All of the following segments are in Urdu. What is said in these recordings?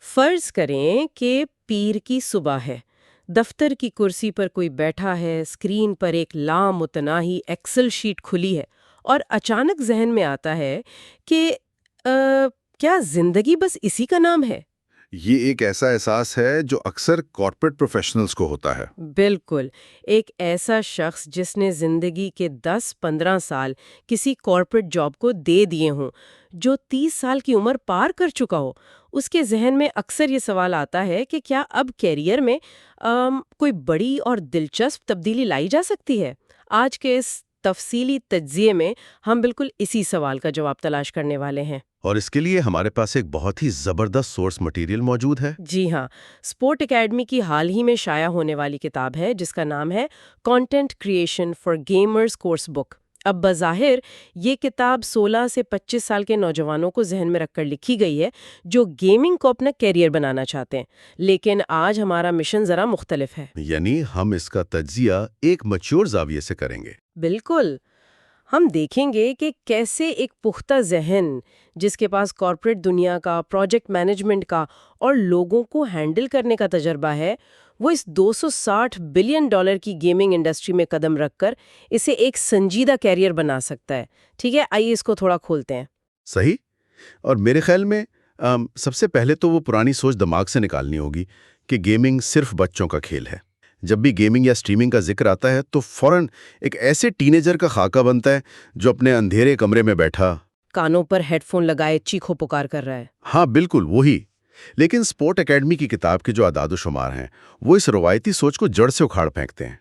فرض کریں کہ پیر کی صبح ہے، دفتر کی کرسی پر کوئی بیٹھا ہے، اسکرین پر ایک لامتناہی ایکسل شیٹ کھلی ہے اور اچانک ذہن میں آتا ہے کہ آ, کیا زندگی بس اسی کا نام ہے؟ یہ ایک ایسا احساس ہے جو اکثر کارپوریٹ پروفیشنلز کو ہوتا ہے۔ بالکل، ایک ایسا شخص جس نے زندگی کے 10-15 سال کسی کارپوریٹ جاب کو دے دیے ہوں، جو 30 سال کی عمر پار کر چکا ہو، اس کے ذہن میں اکثر یہ سوال آتا ہے کہ کیا اب کیریئر میں کوئی بڑی اور دلچسپ تبدیلی لائی جا سکتی ہے؟ آج کے اس تفصیلی تجزیے میں ہم بالکل اسی سوال کا جواب تلاش کرنے والے ہیں۔ اور اس کے لیے ہمارے پاس ایک بہت ہی زبردست سورس مٹیریل موجود ہے۔ جی ہاں، اسپورٹ اکیڈمی کی حال ہی میں شائع ہونے والی کتاب ہے جس کا نام ہے content creation for gamers course book. اب بظاہر یہ کتاب 16 سے 25 سال کے نوجوانوں کو ذہن میں رکھ کر لکھی گئی ہے جو گیمنگ کو اپنا کیریئر بنانا چاہتے ہیں، لیکن آج ہمارا مشن ذرا مختلف ہے۔ یعنی ہم اس کا تجزیہ ایک میچور زاویے سے کریں گے۔ بالکل، ہم دیکھیں گے کہ کیسے ایک پختہ ذہن جس کے پاس کارپوریٹ دنیا کا، پروجیکٹ مینجمنٹ کا اور لوگوں کو ہینڈل کرنے کا تجربہ ہے، وہ اس $260 بلین کی گیمنگ انڈسٹری میں قدم رکھ کر اسے ایک سنجیدہ کیریئر بنا سکتا ہے۔ ٹھیک ہے، آئیے اس کو تھوڑا کھولتے ہیں۔ صحیح۔ اور میرے خیال میں سب سے پہلے تو وہ پرانی سوچ دماغ سے نکالنی ہوگی کہ گیمنگ صرف بچوں کا کھیل ہے۔ جب بھی گیمنگ یا سٹریمنگ کا ذکر آتا ہے تو فوراً ایک ایسے ٹینیجر کا خاکہ بنتا ہے جو اپنے اندھیرے کمرے میں بیٹھا کانوں پر ہیڈ فون لگائے چیخو پکار کر رہا ہے۔ ہاں بالکل وہی۔ لیکن اسپورٹ اکیڈمی کی کتاب کے جو اعداد و شمار ہیں وہ اس روایتی سوچ کو جڑ سے اکھاڑ پھینکتے ہیں۔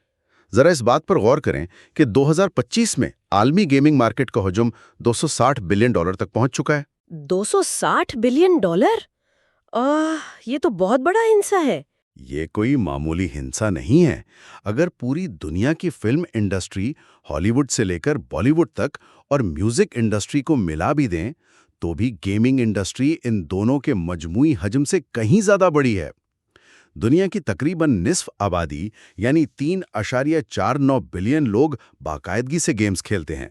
ذرا اس بات پر غور کریں کہ 2025 میں عالمی گیمنگ مارکیٹ کا حجم $260 بلین تک پہنچ چکا ہے۔ $260 بلین؟ یہ تو بہت بڑا ہنسا ہے۔ یہ کوئی معمولی ہنسا نہیں ہے۔ اگر پوری دنیا کی فلم انڈسٹری ہالی ووڈ سے لے کر بالی ووڈ تک اور میوزک انڈسٹری کو ملا بھی دیں تو بھی گیمنگ انڈسٹری ان دونوں کے مجموعی حجم سے کہیں زیادہ بڑی ہے۔ دنیا کی تقریباً نصف آبادی یعنی 3.49 بلین لوگ باقاعدگی سے گیمز کھیلتے ہیں۔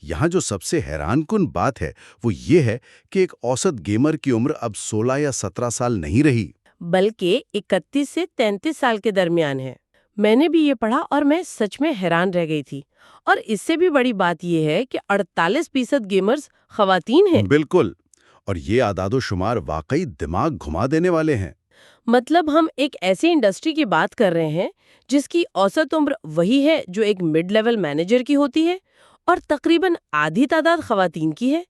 یہاں جو سب سے حیران کن بات ہے وہ یہ ہے کہ ایک اوسط گیمر کی عمر اب 16 یا 17 سال نہیں رہی، بلکہ 31 سے 33 سال کے درمیان ہے۔ میں نے بھی یہ پڑھا اور میں سچ میں حیران رہ گئی تھی۔ اور اس سے بھی بڑی بات یہ ہے کہ 48% گیمرز خواتین ہیں۔ بالکل۔ اور یہ اعداد و شمار واقعی دماغ گھما دینے والے ہیں۔ مطلب ہم ایک ایسی انڈسٹری کی بات کر رہے ہیں جس کی اوسط عمر وہی ہے جو ایک مڈ لیول مینیجر کی ہوتی ہے اور تقریباً آدھی تعداد خواتین کی ہے۔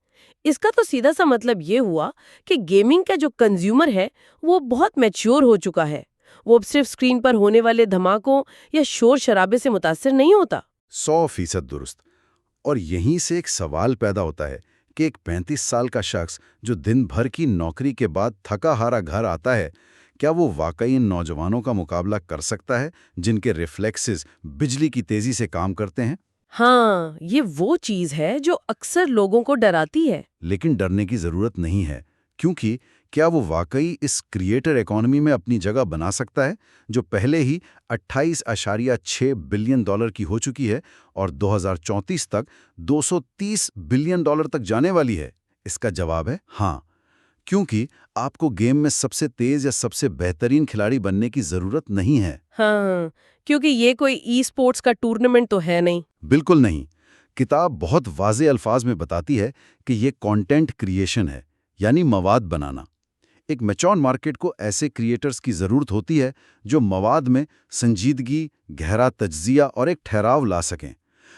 اس کا تو سیدھا سا مطلب یہ ہوا کہ گیمنگ کا جو کنزیومر ہے وہ بہت میچور ہو چکا ہے۔ وہ اب صرف اسکرین پر ہونے والے دھماکوں یا شور شرابے سے متاثر نہیں ہوتا۔ 100% درست۔ اور یہیں سے ایک سوال پیدا ہوتا ہے کہ ایک 35 سال کا شخص جو دن بھر کی نوکری کے بعد تھکا ہارا گھر آتا ہے، کیا وہ واقعی ان نوجوانوں کا مقابلہ کر سکتا ہے جن کے ریفلیکسز بجلی کی تیزی سے کام کرتے ہیں؟ ہاں، یہ وہ چیز ہے جو اکثر لوگوں کو ڈراتی ہے۔ لیکن ڈرنے کی ضرورت نہیں ہے، کیونکہ کیا وہ واقعی اس کریٹر ایکانومی میں اپنی جگہ بنا سکتا ہے جو پہلے ہی $28.6 بلین کی ہو چکی ہے اور 2034 تک $230 بلین تک جانے والی ہے؟ اس کا جواب ہے ہاں، کیونکہ آپ کو گیم میں سب سے تیز یا سب سے بہترین کھلاڑی بننے کی ضرورت نہیں ہے۔ ہاں، کیونکہ یہ کوئی ای اسپورٹس کا ٹورنامنٹ تو ہے نہیں۔ بالکل نہیں۔ کتاب بہت واضح الفاظ میں بتاتی ہے کہ یہ کانٹینٹ کریشن ہے، یعنی مواد بنانا۔ ایک میچور مارکیٹ کو ایسے کریٹرز کی ضرورت ہوتی ہے جو مواد میں سنجیدگی، گہرا تجزیہ اور ایک ٹھہراؤ لا سکیں۔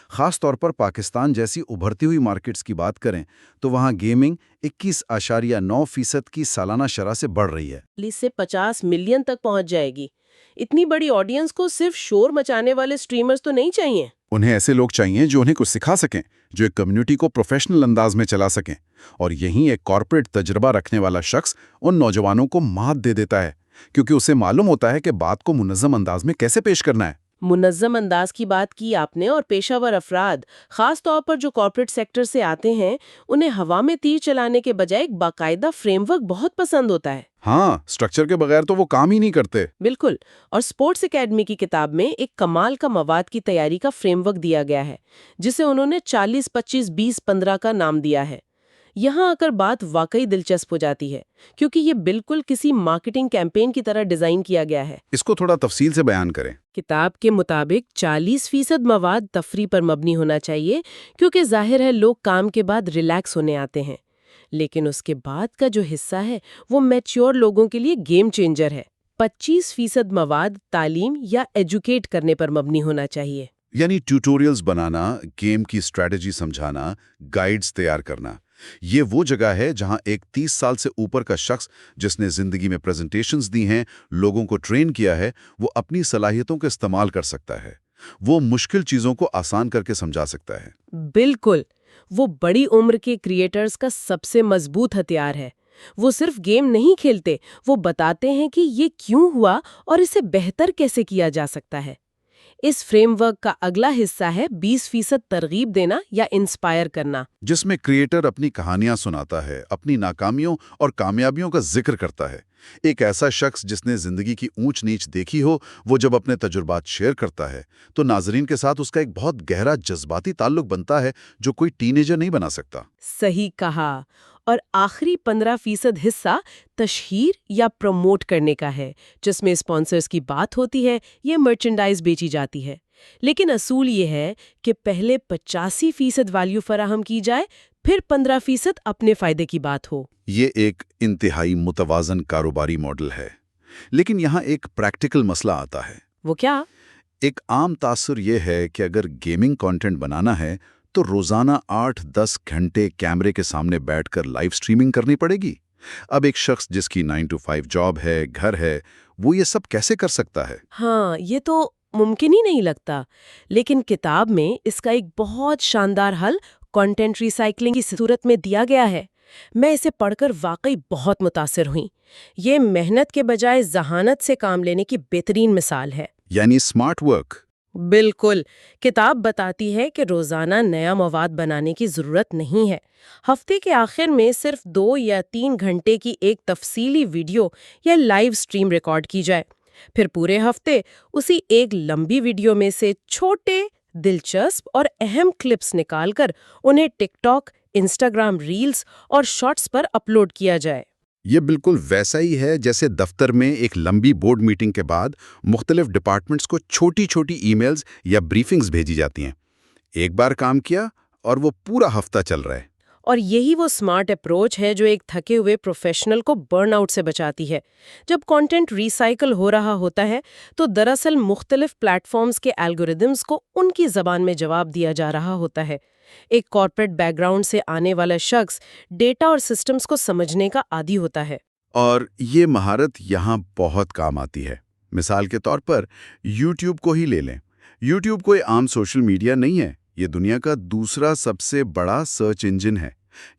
خاص طور پر پاکستان جیسی ابھرتی ہوئی مارکیٹس کی بات کریں تو وہاں گیمنگ 21.9% کی سالانہ شرح سے بڑھ رہی ہے۔ 40 سے 50 ملین تک پہنچ جائے گی۔ اتنی بڑی آڈینس کو صرف شور مچانے والے سٹریمرز تو نہیں چاہیے۔ انہیں ایسے لوگ چاہیے جو انہیں کچھ سکھا سکیں، جو ایک کمیونٹی کو پروفیشنل انداز میں چلا سکیں۔ اور یہیں ایک کارپوریٹ تجربہ رکھنے والا شخص ان نوجوانوں کو مات دے دیتا ہے، کیونکہ اسے معلوم ہوتا ہے کہ بات کو منظم انداز میں کیسے پیش کرنا ہے۔ منظم انداز کی بات کی آپ نے، اور پیشہ ور افراد خاص طور پر جو کارپوریٹ سیکٹر سے آتے ہیں انہیں ہوا میں تیر چلانے کے بجائے ایک باقاعدہ فریم ورک بہت پسند ہوتا ہے۔ ہاں، سٹرکچر کے بغیر تو وہ کام ہی نہیں کرتے۔ بالکل۔ اور اسپورٹس اکیڈمی کی کتاب میں ایک کمال کا مواد کی تیاری کا فریم ورک دیا گیا ہے جسے انہوں نے 40-25-20-15 کا نام دیا ہے۔ یہاں آ کر بات واقعی دلچسپ ہو جاتی ہے، کیونکہ یہ بالکل کسی مارکیٹنگ کیمپین کی طرح ڈیزائن کیا گیا ہے۔ اس کو تھوڑا تفصیل سے بیان کریں۔ کتاب کے مطابق 40% مواد تفریح پر مبنی ہونا چاہیے، کیونکہ ظاہر ہے لوگ کام کے بعد ریلیکس ہونے آتے ہیں، لیکن اس کے بعد کا جو حصہ ہے وہ میچور لوگوں کے لیے گیم چینجر ہے۔ 25% مواد تعلیم یا ایجوکیٹ کرنے پر مبنی ہونا چاہیے۔ یعنی ٹیوٹوریلز بنانا، گیم کی اسٹریٹجی سمجھانا، گائیڈز تیار کرنا۔ یہ وہ جگہ ہے جہاں ایک 30 سال سے اوپر کا شخص جس نے زندگی میں پریزنٹیشنز دی ہیں، لوگوں کو ٹرین کیا ہے، وہ اپنی صلاحیتوں کا استعمال کر سکتا ہے۔ وہ مشکل چیزوں کو آسان کر کے سمجھا سکتا ہے۔ بالکل، وہ بڑی عمر کے کریٹرز کا سب سے مضبوط ہتھیار ہے۔ وہ صرف گیم نہیں کھیلتے، وہ بتاتے ہیں کہ یہ کیوں ہوا اور اسے بہتر کیسے کیا جا سکتا ہے۔ اس فریم ورک کا اگلا حصہ ہے 20% ترغیب دینا یا انسپائر کرنا، جس میں کریٹر اپنی کہانیاں سناتا ہے، اپنی ناکامیوں اور کامیابیوں کا ذکر کرتا ہے۔ ایک ایسا شخص جس نے زندگی کی اونچ نیچ دیکھی ہو، وہ جب اپنے تجربات شیئر کرتا ہے تو ناظرین کے ساتھ اس کا ایک بہت گہرا جذباتی تعلق بنتا ہے جو کوئی ٹین ایجر نہیں بنا سکتا۔ صحیح کہا۔ اور آخری 15% حصہ تشہیر یا پروموٹ کرنے کا ہے، جس میں اسپانسرز کی بات ہوتی ہے، یہ مرچنڈائز بیچی جاتی ہے۔ لیکن اصول یہ ہے کہ پہلے 85% ویلیو فراہم کی جائے، پھر 15% اپنے فائدے کی بات ہو۔ یہ ایک انتہائی متوازن کاروباری ماڈل ہے، لیکن یہاں ایک پریکٹیکل مسئلہ آتا ہے۔ وہ کیا؟ ایک عام تاثر یہ ہے کہ اگر گیمنگ کانٹینٹ بنانا ہے تو روزانہ 8-10 گھنٹے کیمرے کے سامنے بیٹھ کر لائیو سٹریمنگ کرنی پڑے گی۔ اب ایک شخص جس کی 9 to 5 جاب ہے، گھر ہے، وہ یہ سب کیسے کر سکتا ہے؟ ہاں، یہ تو ممکن ہی نہیں لگتا، لیکن کتاب میں اس کا ایک بہت شاندار حل کنٹینٹ ریسائکلنگ کی صورت میں دیا گیا ہے۔ میں اسے پڑھ کر واقعی بہت متاثر ہوئی۔ یہ محنت کے بجائے ذہانت سے کام لینے کی بہترین مثال ہے۔ یعنی اسمارٹ ورک۔ بالکل، کتاب بتاتی ہے کہ روزانہ نیا مواد بنانے کی ضرورت نہیں ہے۔ ہفتے کے آخر میں صرف 2 یا 3 گھنٹے کی ایک تفصیلی ویڈیو یا لائیو سٹریم ریکارڈ کی جائے، پھر پورے ہفتے اسی ایک لمبی ویڈیو میں سے چھوٹے، دلچسپ اور اہم کلپس نکال کر انہیں ٹک ٹاک، انسٹاگرام ریلز اور شارٹس پر اپلوڈ کیا جائے۔ یہ بالکل ویسا ہی ہے جیسے دفتر میں ایک لمبی بورڈ میٹنگ کے بعد مختلف ڈپارٹمنٹس کو چھوٹی چھوٹی ای میلز یا بریفنگز بھیجی جاتی ہیں۔ ایک بار کام کیا اور وہ پورا ہفتہ چل رہا ہے۔ اور یہی وہ سمارٹ اپروچ ہے جو ایک تھکے ہوئے پروفیشنل کو برن آؤٹ سے بچاتی ہے۔ جب کنٹینٹ ریسائیکل ہو رہا ہوتا ہے تو دراصل مختلف پلیٹ فارمز کے الگوریدمز کو ان کی زبان میں جواب دیا جا رہا ہوتا ہے۔ ایک کارپوریٹ بیک گراؤنڈ سے آنے والا شخص ڈیٹا اور سسٹمز کو سمجھنے کا عادی ہوتا ہے۔ اور یہ مہارت یہاں بہت کام آتی ہے۔ مثال کے طور پر یوٹیوب کو ہی لے لیں۔ یوٹیوب کوئی عام سوشل میڈیا نہیں ہے، یہ دنیا کا دوسرا سب سے بڑا سرچ انجن ہے۔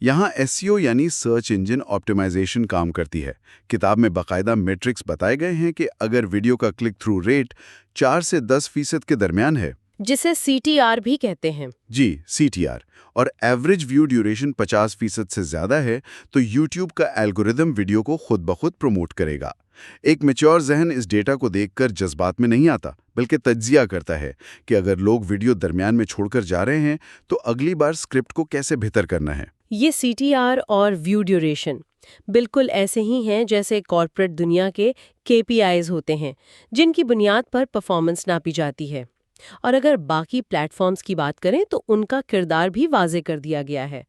یہاں SEO یعنی سرچ انجن آپٹیمائزیشن کام کرتی ہے۔ کتاب میں باقاعدہ میٹرکس بتائے گئے ہیں کہ اگر ویڈیو کا کلک تھرو ریٹ 4 سے 10% کے درمیان ہے، جسے CTR بھی کہتے ہیں۔ جی CTR، اور ایوریج ویو ڈیوریشن 50% سے زیادہ ہے، تو یوٹیوب کا الگوریدم ویڈیو کو خود بخود پروموٹ کرے گا۔ ایک میچور ذہن اس ڈیٹا کو دیکھ کر جذبات میں نہیں آتا، بلکہ تجزیہ کرتا ہے کہ اگر لوگ ویڈیو درمیان میں چھوڑ کر جا رہے ہیں تو اگلی بار اسکرپٹ کو کیسے بہتر کرنا ہے۔ یہ CTR اور ویو ڈیوریشن بالکل ایسے ہی ہیں جیسے کارپوریٹ دنیا کے KPIs ہوتے ہیں، جن کی بنیاد پر پرفارمنس ناپی جاتی ہے۔ اور اگر باقی پلیٹ فارمز کی بات کریں تو ان کا کردار بھی واضح کر دیا گیا ہے۔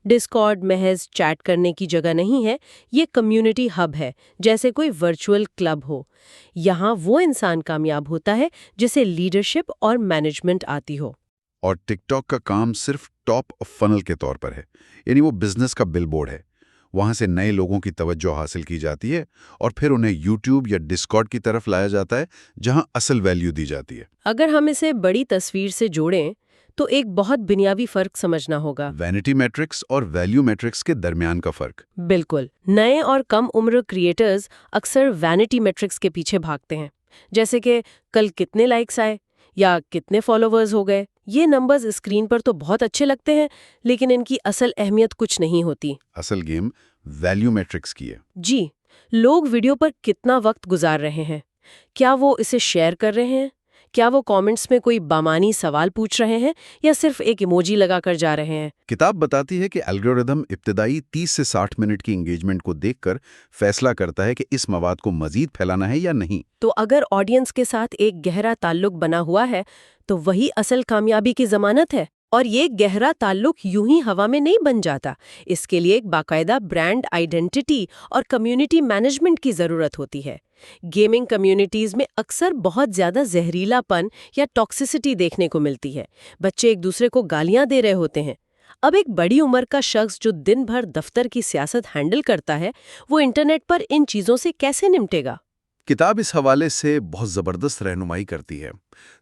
ڈسکارڈ محض چیٹ کرنے کی جگہ نہیں ہے، یہ کمیونٹی ہب ہے، جیسے کوئی ورچوئل کلب ہو۔ یہاں وہ انسان کامیاب ہوتا ہے جسے لیڈرشپ اور مینجمنٹ آتی ہو۔ اور ٹک ٹاک کا کام صرف ٹاپ آف فنل کے طور پر ہے، یعنی وہ بزنس کا بل بورڈ ہے۔ وہاں سے نئے لوگوں کی توجہ حاصل کی جاتی ہے اور پھر انہیں یوٹیوب یا ڈسکارڈ کی طرف لایا جاتا ہے، جہاں اصل ویلیو دی جاتی ہے۔ اگر ہم اسے بڑی تصویر سے جوڑیں تو ایک بہت بنیادی فرق سمجھنا ہوگا۔ وینٹی میٹرکس اور ویلیو میٹرکس کے درمیان کا فرق۔ بالکل، نئے اور کم عمر کریٹرز اکثر وینٹی میٹرکس کے پیچھے بھاگتے ہیں، جیسے کہ کل کتنے لائکس آئے یا کتنے فالوورز ہو گئے۔ یہ نمبرز اسکرین پر تو بہت اچھے لگتے ہیں، لیکن ان کی اصل اہمیت کچھ نہیں ہوتی۔ اصل گیم ویلیو میٹرکس کی ہے۔ جی، لوگ ویڈیو پر کتنا وقت گزار رہے ہیں، کیا وہ اسے شیئر کر رہے ہیں، کیا وہ کامنٹس میں کوئی بامانی سوال پوچھ رہے ہیں یا صرف ایک ایموجی لگا کر جا رہے ہیں؟ کتاب بتاتی ہے کہ الگورتھم ابتدائی 30 سے 60 منٹ کی انگیجمنٹ کو دیکھ کر فیصلہ کرتا ہے کہ اس مواد کو مزید پھیلانا ہے یا نہیں۔ تو اگر آڈینس کے ساتھ ایک گہرا تعلق بنا ہوا ہے تو وہی اصل کامیابی کی ضمانت ہے۔ اور یہ گہرا تعلق یوں ہی ہوا میں نہیں بن جاتا، اس کے لیے ایک باقاعدہ برانڈ آئیڈینٹی اور کمیونٹی مینجمنٹ کی ضرورت ہوتی ہے۔ گیمنگ کمیونٹیز میں اکثر بہت زیادہ زہریلا پن یا ٹاکسیسٹی دیکھنے کو ملتی ہے۔ بچے ایک دوسرے کو گالیاں دے رہے ہوتے ہیں۔ اب ایک بڑی عمر کا شخص جو دن بھر دفتر کی سیاست ہینڈل کرتا ہے، وہ انٹرنیٹ پر ان چیزوں سے کیسے نمٹے گا؟ کتاب اس حوالے سے بہت زبردست رہنمائی کرتی ہے۔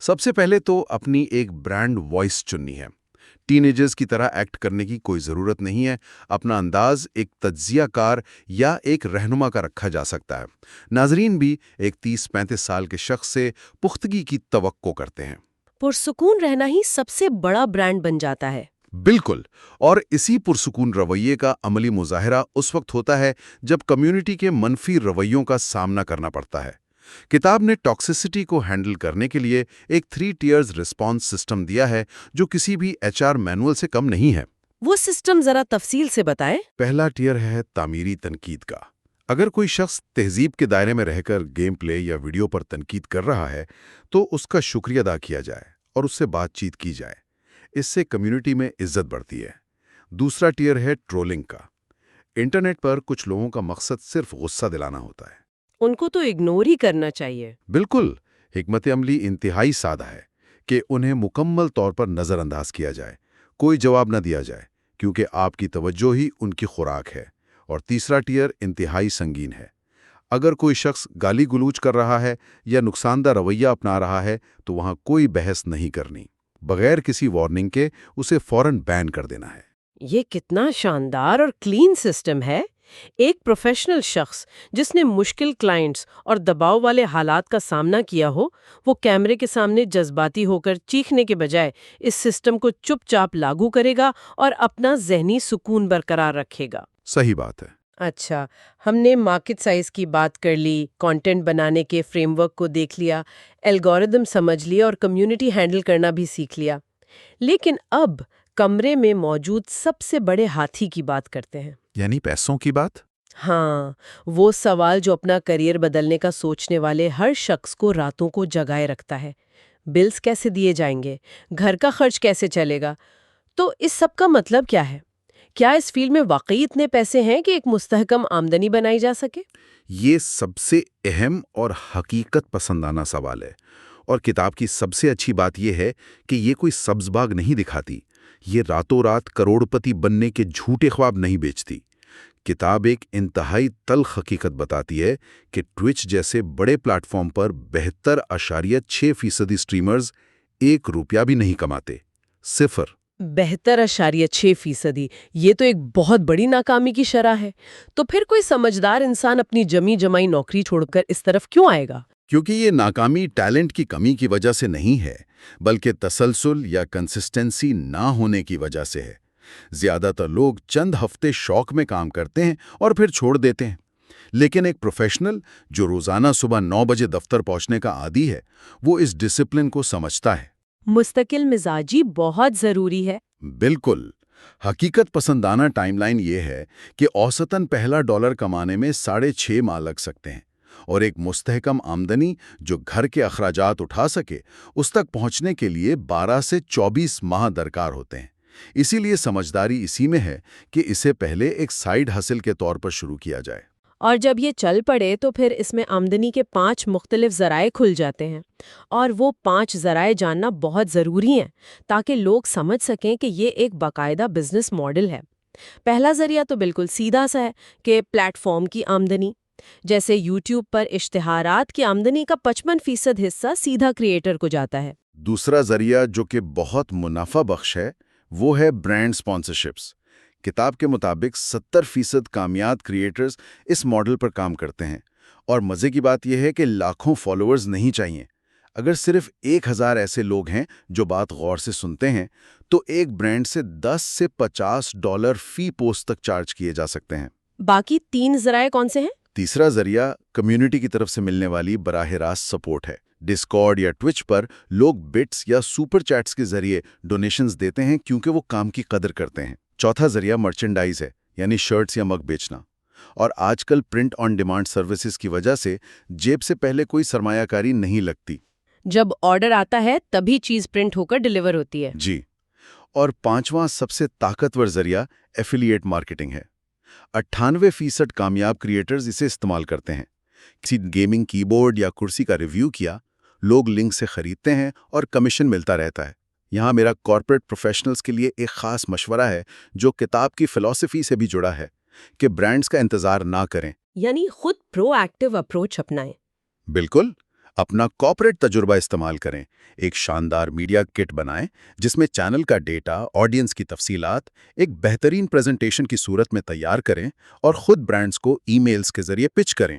سب سے پہلے تو اپنی ایک برانڈ وائس چننی ہے۔ ٹین ایجرز کی طرح ایکٹ کرنے کی کوئی ضرورت نہیں ہے۔ اپنا انداز ایک تجزیہ کار یا ایک رہنما کا رکھا جا سکتا ہے۔ ناظرین بھی ایک 30-35 سال کے شخص سے پختگی کی توقع کرتے ہیں۔ پرسکون رہنا ہی سب سے بڑا برانڈ بن جاتا ہے۔ بالکل، اور اسی پرسکون رویے کا عملی مظاہرہ اس وقت ہوتا ہے جب کمیونٹی کے منفی رویوں کا سامنا کرنا پڑتا ہے۔ کتاب نے ٹاکسیسٹی کو ہینڈل کرنے کے لیے ایک 3 ٹیئرز رسپانس سسٹم دیا ہے جو کسی بھی HR مینول سے کم نہیں ہے۔ وہ سسٹم ذرا تفصیل سے بتائیں۔ پہلا ٹیئر ہے تعمیری تنقید کا۔ اگر کوئی شخص تہذیب کے دائرے میں رہ کر گیم پلے یا ویڈیو پر تنقید کر رہا ہے تو اس کا شکریہ ادا کیا جائے اور اس سے بات چیت کی جائے۔ اس سے کمیونٹی میں عزت بڑھتی ہے۔ دوسرا ٹیئر ہے ٹرولنگ کا۔ انٹرنیٹ پر کچھ لوگوں کا مقصد صرف غصہ دلانا ہوتا ہے۔ ان کو تو اگنور ہی کرنا چاہیے۔ بالکل، حکمت عملی انتہائی سادہ ہے کہ انہیں مکمل طور پر نظر انداز کیا جائے، کوئی جواب نہ دیا جائے، کیونکہ آپ کی توجہ ہی ان کی خوراک ہے۔ اور تیسرا ٹیئر انتہائی سنگین ہے۔ اگر کوئی شخص گالی گلوچ کر رہا ہے یا نقصان دہ رویہ اپنا رہا ہے تو وہاں کوئی بحث نہیں کرنی، بغیر کسی وارننگ کے اسے فوراً بین کر دینا ہے۔ یہ کتنا شاندار اور کلین سسٹم ہے۔ ایک پروفیشنل شخص جس نے مشکل کلائنٹس اور دباؤ والے حالات کا سامنا کیا ہو، وہ کیمرے کے سامنے جذباتی ہو کر چیخنے کے بجائے اس سسٹم کو چپ چاپ لاگو کرے گا اور اپنا ذہنی سکون برقرار رکھے گا۔ صحیح بات ہے۔ اچھا، ہم نے مارکیٹ سائز کی بات کر لی، کانٹینٹ بنانے کے فریم ورک کو دیکھ لیا، الگورتھم سمجھ لیا اور کمیونٹی ہینڈل کرنا بھی سیکھ لیا، لیکن اب کمرے میں موجود سب سے بڑے ہاتھی کی بات کرتے ہیں۔ یعنی پیسوں کی بات؟ ہاں، وہ سوال جو اپنا کریئر بدلنے کا سوچنے والے ہر شخص کو راتوں کو جگائے رکھتا ہے۔ بلز کیسے دیے جائیں گے؟ گھر کا خرچ کیسے چلے گا؟ تو اس سب کا مطلب کیا ہے؟ کیا اس فیلڈ میں واقعی اتنے پیسے ہیں کہ ایک مستحکم آمدنی بنائی جا سکے؟ یہ سب سے اہم اور حقیقت پسندانہ سوال ہے، اور کتاب کی سب سے اچھی بات یہ ہے کہ یہ کوئی سبز باغ نہیں دکھاتی، یہ راتوں رات کروڑپتی بننے کے جھوٹے خواب نہیں بیچتی۔ کتاب ایک انتہائی تلخ حقیقت بتاتی ہے کہ ٹوئچ جیسے بڑے پلیٹ فارم پر 72.6% اسٹریمرز 1 روپیہ بھی نہیں کماتے، صفر۔ 72.6%، یہ تو ایک بہت بڑی ناکامی کی شرح ہے۔ تو پھر کوئی سمجھدار انسان اپنی جمی جمائی نوکری چھوڑ کر اس طرف کیوں آئے گا؟ کیونکہ یہ ناکامی ٹیلنٹ کی کمی کی وجہ سے نہیں ہے، بلکہ تسلسل یا کنسسٹنسی نہ ہونے کی وجہ سے ہے۔ زیادہ تر لوگ چند ہفتے شوق میں کام کرتے ہیں اور پھر چھوڑ دیتے ہیں، لیکن ایک پروفیشنل جو روزانہ صبح 9 بجے دفتر پہنچنے کا عادی ہے، وہ اس ڈسپلن کو سمجھتا ہے۔ مستقل مزاجی بہت ضروری ہے۔ بالکل۔ حقیقت پسندانہ ٹائم لائن یہ ہے کہ اوسطاً پہلا $1 کمانے میں 6.5 ماہ لگ سکتے ہیں، اور ایک مستحکم آمدنی جو گھر کے اخراجات اٹھا سکے اس تک پہنچنے کے لیے 12 سے 24 ماہ درکار ہوتے ہیں۔ اسی لیے سمجھداری اسی میں ہے کہ اسے پہلے ایک سائیڈ ہسل کے طور پر شروع کیا جائے۔ اور جب یہ چل پڑے تو پھر اس میں آمدنی کے 5 مختلف ذرائع کھل جاتے ہیں، اور وہ 5 ذرائع جاننا بہت ضروری ہیں تاکہ لوگ سمجھ سکیں کہ یہ ایک باقاعدہ بزنس ماڈل ہے۔ پہلا ذریعہ تو بالکل سیدھا سا ہے کہ پلیٹ فارم کی آمدنی، جیسے یوٹیوب پر اشتہارات کی آمدنی کا 55% حصہ سیدھا کریئٹر کو جاتا ہے۔ دوسرا ذریعہ جو کہ بہت منافع بخش ہے وہ ہے برانڈ سپانسرشپس۔ کتاب کے مطابق 70% کامیاب کریئٹرز اس ماڈل پر کام کرتے ہیں، اور مزے کی بات یہ ہے کہ لاکھوں فالوورز نہیں چاہیے۔ اگر صرف 1000 ایسے لوگ ہیں جو بات غور سے سنتے ہیں تو ایک برانڈ سے $10 سے $50 فی پوسٹ تک چارج کیے جا سکتے ہیں۔ باقی 3 ذرائع کون سے ہیں؟ تیسرا ذریعہ کمیونٹی کی طرف سے ملنے والی براہ راست سپورٹ ہے۔ ڈسکارڈ یا ٹوچ پر لوگ بٹس یا سپر چیٹس کے ذریعے ڈونیشنز دیتے ہیں کیونکہ وہ کام کی قدر کرتے ہیں۔ چوتھا ذریعہ مرچنڈائز ہے، یعنی شرٹس یا مگ بیچنا۔ اور آج کل پرنٹ آن ڈیمانڈ سروسز کی وجہ سے جیب سے پہلے کوئی سرمایہ کاری نہیں لگتی۔ جب آرڈر آتا ہے تبھی چیز پرنٹ ہو کر ڈیلیور ہوتی ہے۔ جی۔ اور پانچواں سب سے طاقتور ذریعہ ایفیلیٹ مارکیٹنگ ہے۔ 98% کامیاب کریٹرز اسے استعمال کرتے ہیں۔ کسی گیمنگ کی بورڈ یا کرسی کا ریویو کیا، لوگ لنک سے خریدتے ہیں اور کمیشن ملتا رہتا ہے۔ یہاں میرا کارپوریٹ پروفیشنلز کے لیے ایک خاص مشورہ ہے جو کتاب کی فلسفی سے بھی جڑا ہے کہ برانڈز کا انتظار نہ کریں، یعنی خود پرو ایکٹیو اپروچ اپنائیں۔ بالکل، اپنا کارپوریٹ تجربہ استعمال کریں، ایک شاندار میڈیا کٹ بنائیں جس میں چینل کا ڈیٹا، آڈینس کی تفصیلات ایک بہترین پریزنٹیشن کی صورت میں تیار کریں اور خود برانڈز کو ای میلز کے ذریعے پچ کریں۔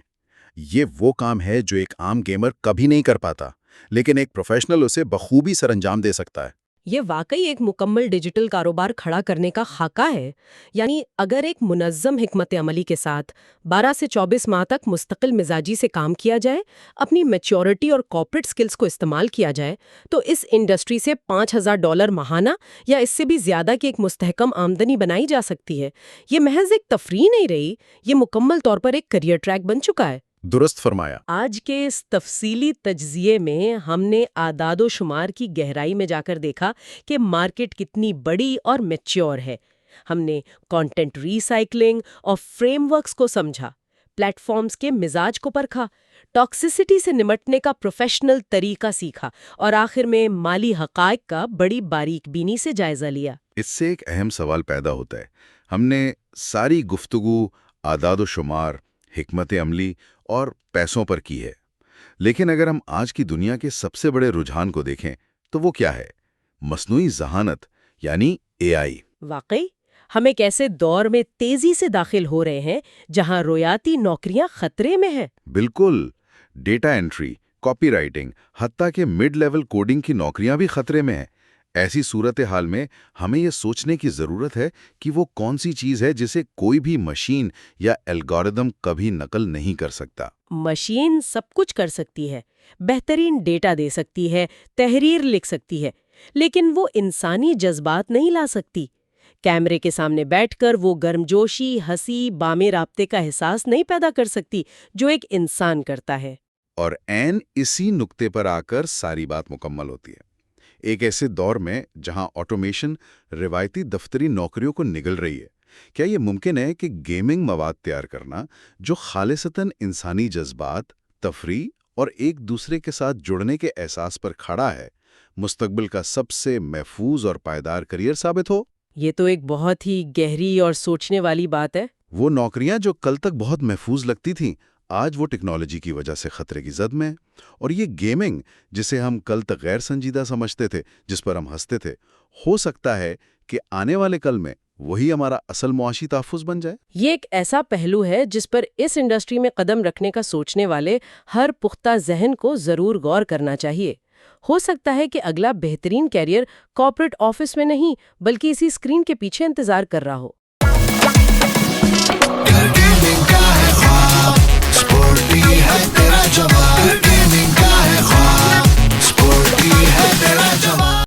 یہ وہ کام ہے جو ایک عام گیمر کبھی نہیں کر پاتا، لیکن ایک پروفیشنل اسے بخوبی سر انجام دے سکتا ہے۔ یہ واقعی ایک مکمل ڈیجیٹل کاروبار کھڑا کرنے کا خاکہ ہے۔ یعنی اگر ایک منظم حکمت عملی کے ساتھ 12 سے 24 ماہ تک مستقل مزاجی سے کام کیا جائے، اپنی میچورٹی اور کارپوریٹ سکلز کو استعمال کیا جائے، تو اس انڈسٹری سے $5000 ماہانہ یا اس سے بھی زیادہ کی ایک مستحکم آمدنی بنائی جا سکتی ہے۔ یہ محض ایک تفریح نہیں رہی، یہ مکمل طور پر ایک کریئر ٹریک بن چکا ہے۔ درست فرمایا۔ آج کے اس تفصیلی تجزیے میں ہم نے اعداد و شمار کی گہرائی میں جا کر دیکھا کہ مارکیٹ کتنی بڑی اور میچور ہے۔ ہم نے کانٹینٹ ری سائیکلنگ اور فریم ورکس کو سمجھا، پلیٹ فارمز کے مزاج کو پرکھا، ٹاکسیسٹی سے نمٹنے کا پروفیشنل طریقہ سیکھا اور آخر میں مالی حقائق کا بڑی باریک بینی سے جائزہ لیا۔ اس سے ایک اہم سوال پیدا ہوتا ہے۔ ہم نے ساری گفتگو اعداد و شمار، حکمت عملی اور پیسوں پر کی ہے، لیکن اگر ہم آج کی دنیا کے سب سے بڑے رجحان کو دیکھیں تو وہ کیا ہے؟ مصنوعی ذہانت، یعنی AI۔ واقعی ہم ایک ایسے دور میں تیزی سے داخل ہو رہے ہیں جہاں رویاتی نوکریاں خطرے میں ہیں۔ بالکل، ڈیٹا انٹری، کاپی رائٹنگ، حتیٰ کہ مڈ لیول کوڈنگ کی نوکریاں بھی خطرے میں ہیں۔ ایسی صورتحال میں ہمیں یہ سوچنے کی ضرورت ہے کہ وہ کون سی چیز ہے جسے کوئی بھی مشین یا الگوریدم کبھی نقل نہیں کر سکتا۔ مشین سب کچھ کر سکتی ہے، بہترین ڈیٹا دے سکتی ہے، تحریر لکھ سکتی ہے، لیکن وہ انسانی جذبات نہیں لا سکتی۔ کیمرے کے سامنے بیٹھ کر وہ گرمجوشی، ہنسی، بامے رابطے کا احساس نہیں پیدا کر سکتی جو ایک انسان کرتا ہے۔ اور عین اسی نقطے پر آ کر ساری بات مکمل ہوتی ہے۔ ایک ایسے دور میں جہاں آٹومیشن روایتی دفتری نوکریوں کو نگل رہی ہے، کیا یہ ممکن ہے کہ گیمنگ مواد تیار کرنا جو خالصتاً انسانی جذبات، تفریح اور ایک دوسرے کے ساتھ جڑنے کے احساس پر کھڑا ہے، مستقبل کا سب سے محفوظ اور پائیدار کریئر ثابت ہو؟ یہ تو ایک بہت ہی گہری اور سوچنے والی بات ہے۔ وہ نوکریاں جو کل تک بہت محفوظ لگتی تھیں، آج وہ ٹیکنالوجی کی وجہ سے خطرے کی زد میں ہیں۔ اور یہ گیمنگ جسے ہم کل تک غیر سنجیدہ سمجھتے تھے، جس پر ہم ہنستے تھے، ہو سکتا ہے کہ آنے والے کل میں وہی ہمارا اصل معاشی تحفظ بن جائے۔ یہ ایک ایسا پہلو ہے جس پر اس انڈسٹری میں قدم رکھنے کا سوچنے والے ہر پختہ ذہن کو ضرور غور کرنا چاہیے۔ ہو سکتا ہے کہ اگلا بہترین کیریئر کارپوریٹ آفس میں نہیں بلکہ اسی اسکرین کے پیچھے انتظار کر رہا ہو۔